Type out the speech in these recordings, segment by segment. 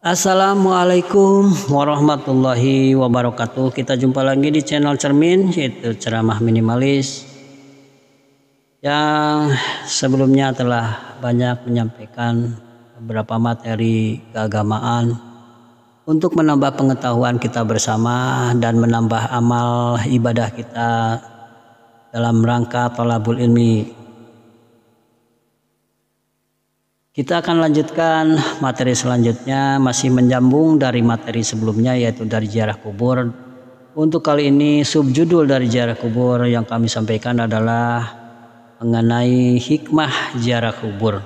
Assalamualaikum warahmatullahi wabarakatuh. Kita jumpa lagi di channel Cermin, yaitu ceramah minimalis, yang sebelumnya telah banyak menyampaikan beberapa materi keagamaan untuk menambah pengetahuan kita bersama dan menambah amal ibadah kita dalam rangka thalabul ilmi. Kita akan lanjutkan materi selanjutnya, masih menyambung dari materi sebelumnya, yaitu dari ziarah kubur. Untuk kali ini subjudul dari ziarah kubur yang kami sampaikan adalah mengenai hikmah ziarah kubur.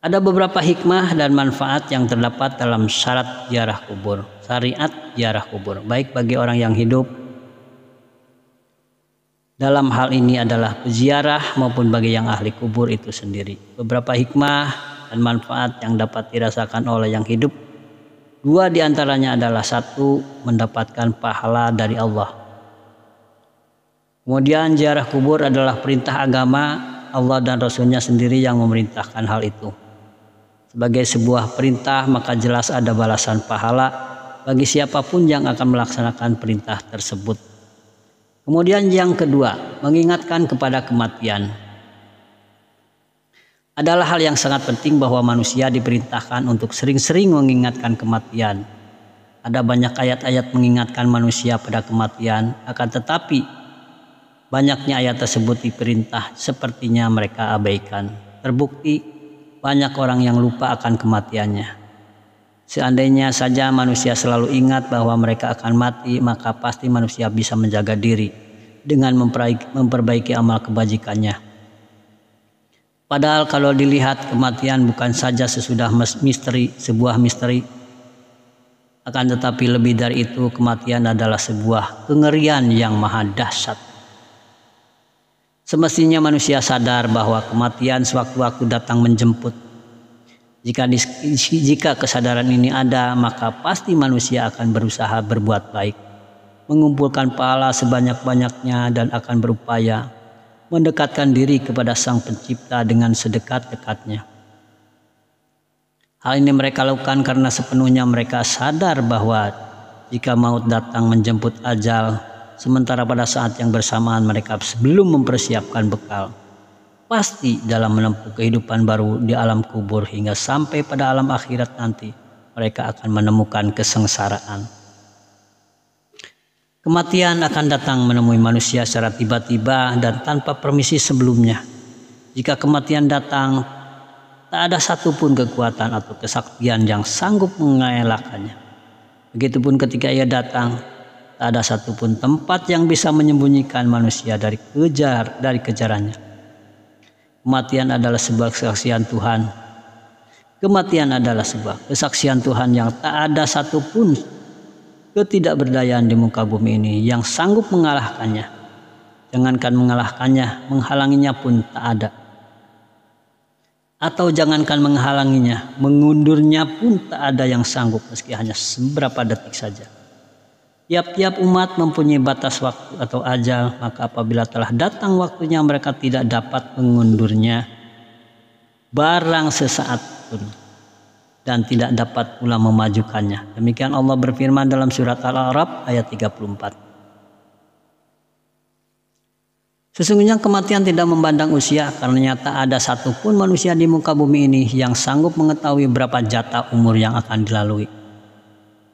Ada beberapa hikmah dan manfaat yang terdapat dalam syarat ziarah kubur, syariat ziarah kubur, baik bagi orang yang hidup dalam hal ini adalah peziarah maupun bagi yang ahli kubur itu sendiri. Beberapa hikmah dan manfaat yang dapat dirasakan oleh yang hidup. Dua diantaranya adalah: satu, mendapatkan pahala dari Allah. Kemudian ziarah kubur adalah perintah agama, Allah dan Rasulnya sendiri yang memerintahkan hal itu. Sebagai sebuah perintah, maka jelas ada balasan pahala bagi siapapun yang akan melaksanakan perintah tersebut. Kemudian yang kedua, mengingatkan kepada kematian. Adalah hal yang sangat penting bahwa manusia diperintahkan untuk sering-sering mengingatkan kematian. Ada banyak ayat-ayat mengingatkan manusia pada kematian, akan tetapi banyaknya ayat tersebut diperintah sepertinya mereka abaikan. Terbukti banyak orang yang lupa akan kematiannya. Seandainya saja manusia selalu ingat bahwa mereka akan mati, maka pasti manusia bisa menjaga diri dengan memperbaiki amal kebajikannya. Padahal kalau dilihat, kematian bukan saja sesudah sebuah misteri, akan tetapi lebih dari itu, kematian adalah sebuah kengerian yang maha dahsyat. Semestinya manusia sadar bahwa kematian sewaktu-waktu datang menjemput. Jika kesadaran ini ada, maka pasti manusia akan berusaha berbuat baik, mengumpulkan pahala sebanyak-banyaknya, dan akan berupaya mendekatkan diri kepada Sang Pencipta dengan sedekat-dekatnya. Hal ini mereka lakukan karena sepenuhnya mereka sadar bahwa jika maut datang menjemput ajal, sementara pada saat yang bersamaan mereka belum mempersiapkan bekal, pasti dalam menempuh kehidupan baru di alam kubur hingga sampai pada alam akhirat nanti, mereka akan menemukan kesengsaraan. Kematian akan datang menemui manusia secara tiba-tiba dan tanpa permisi sebelumnya. Jika kematian datang, tak ada satupun kekuatan atau kesaktian yang sanggup mengelakkannya. Begitupun ketika ia datang, tak ada satupun tempat yang bisa menyembunyikan manusia dari kejarannya. Kematian adalah sebuah kesaksian Tuhan. Kematian adalah sebuah kesaksian Tuhan yang tak ada satupun ketidakberdayaan di muka bumi ini yang sanggup mengalahkannya. Jangankan mengalahkannya, menghalanginya pun tak ada. Atau jangankan menghalanginya, mengundurnya pun tak ada yang sanggup meski hanya seberapa detik saja. Tiap-tiap umat mempunyai batas waktu atau ajal, maka apabila telah datang waktunya mereka tidak dapat mengundurnya barang sesaat pun dan tidak dapat pula memajukannya. Demikian Allah berfirman dalam surat Al-A'raf ayat 34. Sesungguhnya kematian tidak memandang usia, karena tak ada satupun manusia di muka bumi ini yang sanggup mengetahui berapa jatah umur yang akan dilalui.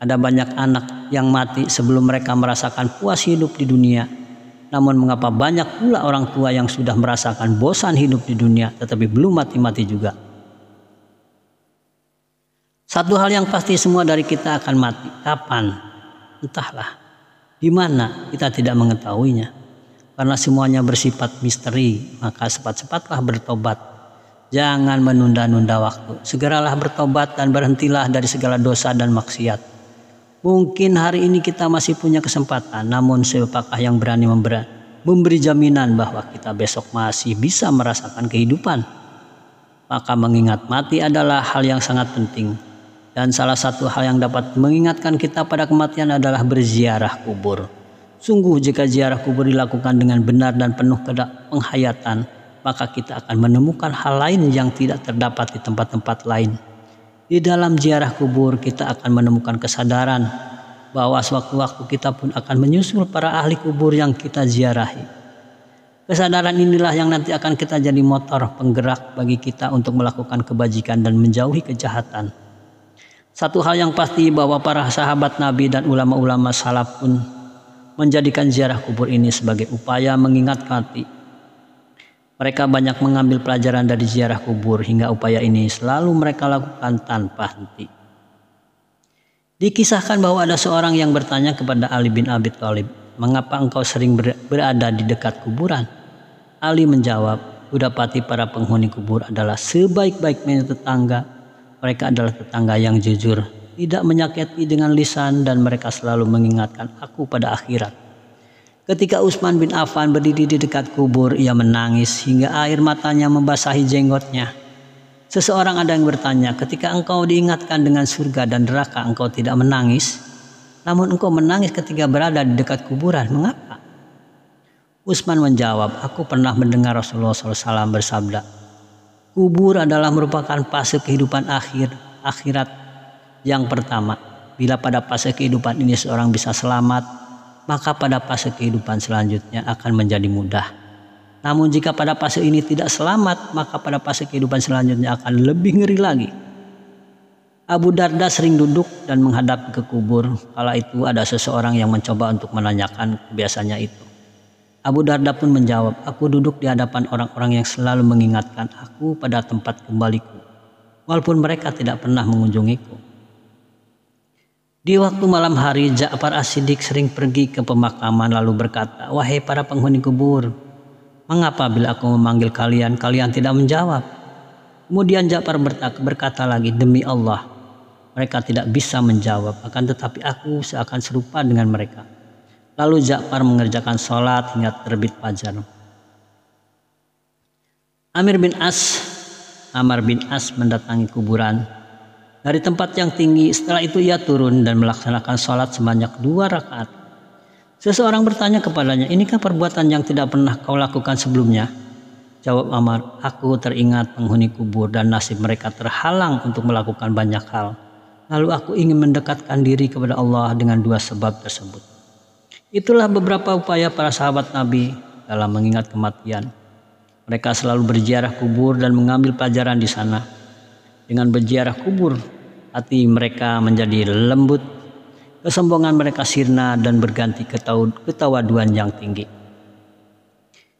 Ada banyak anak yang mati sebelum mereka merasakan puas hidup di dunia. Namun mengapa banyak pula orang tua yang sudah merasakan bosan hidup di dunia tetapi belum mati-mati juga? Satu hal yang pasti, semua dari kita akan mati. Kapan? Entahlah. Di mana? Kita tidak mengetahuinya. Karena semuanya bersifat misteri, maka cepat-cepatlah bertobat. Jangan menunda-nunda waktu. Segeralah bertobat dan berhentilah dari segala dosa dan maksiat. Mungkin hari ini kita masih punya kesempatan, namun siapakah yang berani memberi jaminan bahwa kita besok masih bisa merasakan kehidupan? Maka mengingat mati adalah hal yang sangat penting. Dan salah satu hal yang dapat mengingatkan kita pada kematian adalah berziarah kubur. Sungguh jika ziarah kubur dilakukan dengan benar dan penuh penghayatan, maka kita akan menemukan hal lain yang tidak terdapat di tempat-tempat lain. Di dalam ziarah kubur kita akan menemukan kesadaran bahwa sewaktu-waktu kita pun akan menyusul para ahli kubur yang kita ziarahi. Kesadaran inilah yang nanti akan kita jadi motor penggerak bagi kita untuk melakukan kebajikan dan menjauhi kejahatan. Satu hal yang pasti bahwa para sahabat Nabi dan ulama-ulama salaf pun menjadikan ziarah kubur ini sebagai upaya mengingat mati. Mereka banyak mengambil pelajaran dari ziarah kubur hingga upaya ini selalu mereka lakukan tanpa henti. Dikisahkan bahwa ada seorang yang bertanya kepada Ali bin Abi Thalib, "Mengapa engkau sering berada di dekat kuburan?" Ali menjawab, "Kudapati para penghuni kubur adalah sebaik-baiknya tetangga. Mereka adalah tetangga yang jujur, tidak menyakiti dengan lisan, dan mereka selalu mengingatkan aku pada akhirat." Ketika Utsman bin Affan berdiri di dekat kubur, ia menangis hingga air matanya membasahi jenggotnya. Seseorang ada yang bertanya, "Ketika engkau diingatkan dengan surga dan neraka, engkau tidak menangis? Namun engkau menangis ketika berada di dekat kuburan, mengapa?" Utsman menjawab, "Aku pernah mendengar Rasulullah SAW bersabda, kubur adalah merupakan fase kehidupan akhirat yang pertama. Bila pada fase kehidupan ini seorang bisa selamat, maka pada fase kehidupan selanjutnya akan menjadi mudah. Namun jika pada fase ini tidak selamat, maka pada fase kehidupan selanjutnya akan lebih ngeri lagi." Abu Darda sering duduk dan menghadap ke kubur. Kala itu ada seseorang yang mencoba untuk menanyakan kebiasaannya itu. Abu Darda pun menjawab, "Aku duduk di hadapan orang-orang yang selalu mengingatkan aku pada tempat kembaliku, walaupun mereka tidak pernah mengunjungiku." Di waktu malam hari, Ja'far As-Siddiq sering pergi ke pemakaman lalu berkata, "Wahai para penghuni kubur, mengapa bila aku memanggil kalian, kalian tidak menjawab?" Kemudian Ja'far berkata lagi, "Demi Allah, mereka tidak bisa menjawab, akan tetapi aku seakan serupa dengan mereka." Lalu Ja'far mengerjakan sholat hingga terbit fajar. Amr bin As mendatangi kuburan dari tempat yang tinggi. Setelah itu ia turun dan melaksanakan sholat sebanyak 2 rakaat. Seseorang bertanya kepadanya, "Inikah perbuatan yang tidak pernah kau lakukan sebelumnya?" Jawab Amr, "Aku teringat penghuni kubur dan nasib mereka terhalang untuk melakukan banyak hal. Lalu aku ingin mendekatkan diri kepada Allah dengan 2 sebab tersebut." Itulah beberapa upaya para sahabat Nabi dalam mengingat kematian. Mereka selalu berziarah kubur dan mengambil pelajaran di sana. Dengan berziarah kubur, hati mereka menjadi lembut, kesombongan mereka sirna dan berganti ketawaduan yang tinggi.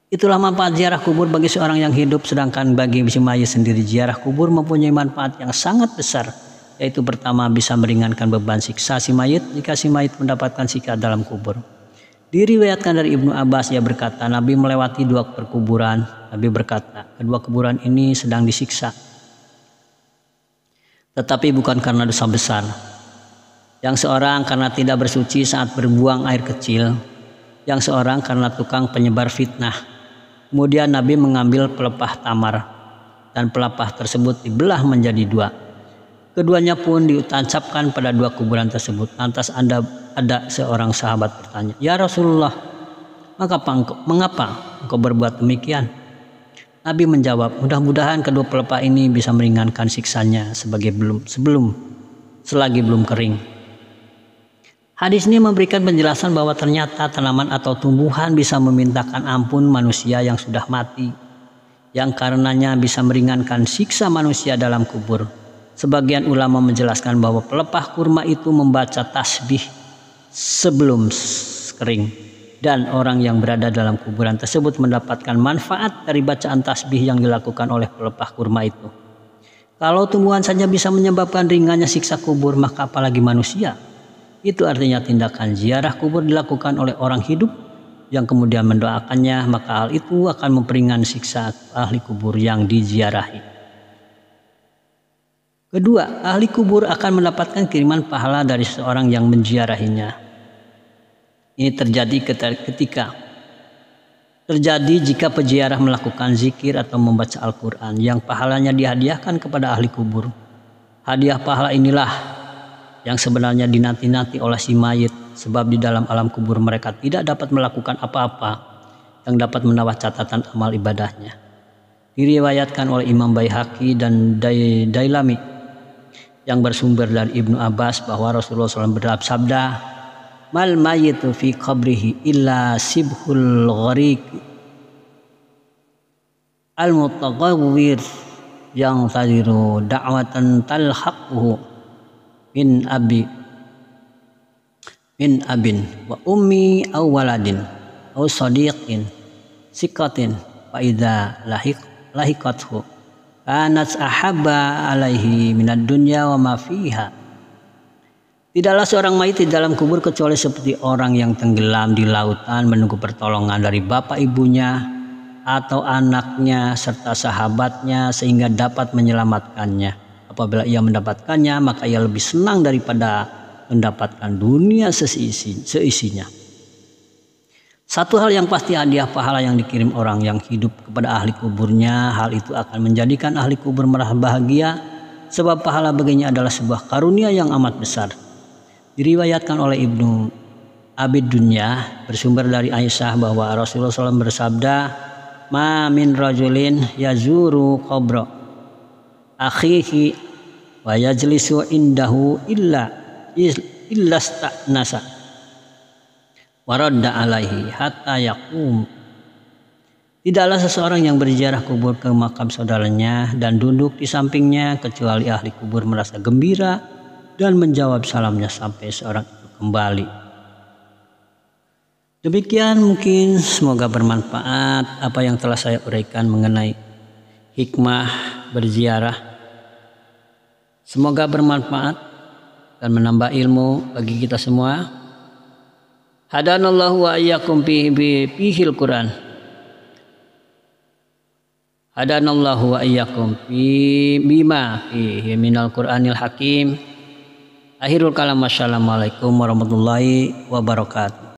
Itulah manfaat ziarah kubur bagi seorang yang hidup, sedangkan bagi si mayit sendiri ziarah kubur mempunyai manfaat yang sangat besar, yaitu pertama bisa meringankan beban siksa si mayit jika si mayit mendapatkan siksa dalam kubur. Diriwayatkan dari Ibnu Abbas, ia berkata, Nabi melewati 2 perkuburan. Nabi berkata, kedua kuburan ini sedang disiksa, tetapi bukan karena dosa besar. Yang seorang karena tidak bersuci saat berbuang air kecil, yang seorang karena tukang penyebar fitnah. Kemudian Nabi mengambil pelepah tamar, dan pelepah tersebut dibelah menjadi 2. Keduanya pun ditancapkan pada 2 kuburan tersebut. Lantas ada seorang sahabat bertanya, "Ya Rasulullah, mengapa engkau berbuat demikian?" Nabi menjawab, "Mudah-mudahan kedua pelepah ini bisa meringankan siksanya selagi belum kering." Hadis ini memberikan penjelasan bahwa ternyata tanaman atau tumbuhan bisa memintakan ampun manusia yang sudah mati, yang karenanya bisa meringankan siksa manusia dalam kubur. Sebagian ulama menjelaskan bahwa pelepah kurma itu membaca tasbih sebelum kering, dan orang yang berada dalam kuburan tersebut mendapatkan manfaat dari bacaan tasbih yang dilakukan oleh pelepah kurma itu. Kalau tumbuhan saja bisa menyebabkan ringannya siksa kubur, maka apalagi manusia. Itu artinya tindakan ziarah kubur dilakukan oleh orang hidup yang kemudian mendoakannya, maka hal itu akan memperingan siksa ahli kubur yang diziarahi. Kedua, ahli kubur akan mendapatkan kiriman pahala dari seorang yang menziarahinya. Ini terjadi jika peziarah melakukan zikir atau membaca Al-Quran yang pahalanya dihadiahkan kepada ahli kubur. Hadiah pahala inilah yang sebenarnya dinanti-nanti oleh si mayit, sebab di dalam alam kubur mereka tidak dapat melakukan apa-apa yang dapat menambah catatan amal ibadahnya. Diriwayatkan oleh Imam Baihaqi dan Dailami yang bersumber dari Ibnu Abbas bahwa Rasulullah SAW bersabda, mal mayyitu fi qabrihi illa sibhul ghariq al mutaghawwir yang tadiru da'watan talhaquhu min abin wa ummi aw waladin aw sadiqin sikatin fa idza lahiqathu kanat ahabba alaihi minad dunya wa ma fiha. Tidaklah seorang mayit di dalam kubur kecuali seperti orang yang tenggelam di lautan menunggu pertolongan dari bapak ibunya atau anaknya serta sahabatnya sehingga dapat menyelamatkannya. Apabila ia mendapatkannya, maka ia lebih senang daripada mendapatkan dunia seisinya. Satu hal yang pasti, hadiah pahala yang dikirim orang yang hidup kepada ahli kuburnya, hal itu akan menjadikan ahli kubur merasa bahagia, sebab pahala baginya adalah sebuah karunia yang amat besar. Diriwayatkan oleh Ibnu Abi Dunya bersumber dari Aisyah bahwa Rasulullah SAW bersabda, ma min rajulin yazuru qabra akhihi wa yajlisu indahu illa sta'nasa waradda alaihi hatta yaqum. Tidaklah seseorang yang berziarah kubur ke makam saudaranya dan duduk di sampingnya kecuali ahli kubur merasa gembira dan menjawab salamnya sampai seorang itu kembali. Demikian mungkin, semoga bermanfaat apa yang telah saya uraikan mengenai hikmah berziarah. Semoga bermanfaat dan menambah ilmu bagi kita semua. Hadanallahu wa iyyakum fihil Quran. Hadanallahu wa iyyakum bima fihi minal Qur'anil Hakim. Akhirul kalam, wassalamualaikum warahmatullahi wabarakatuh.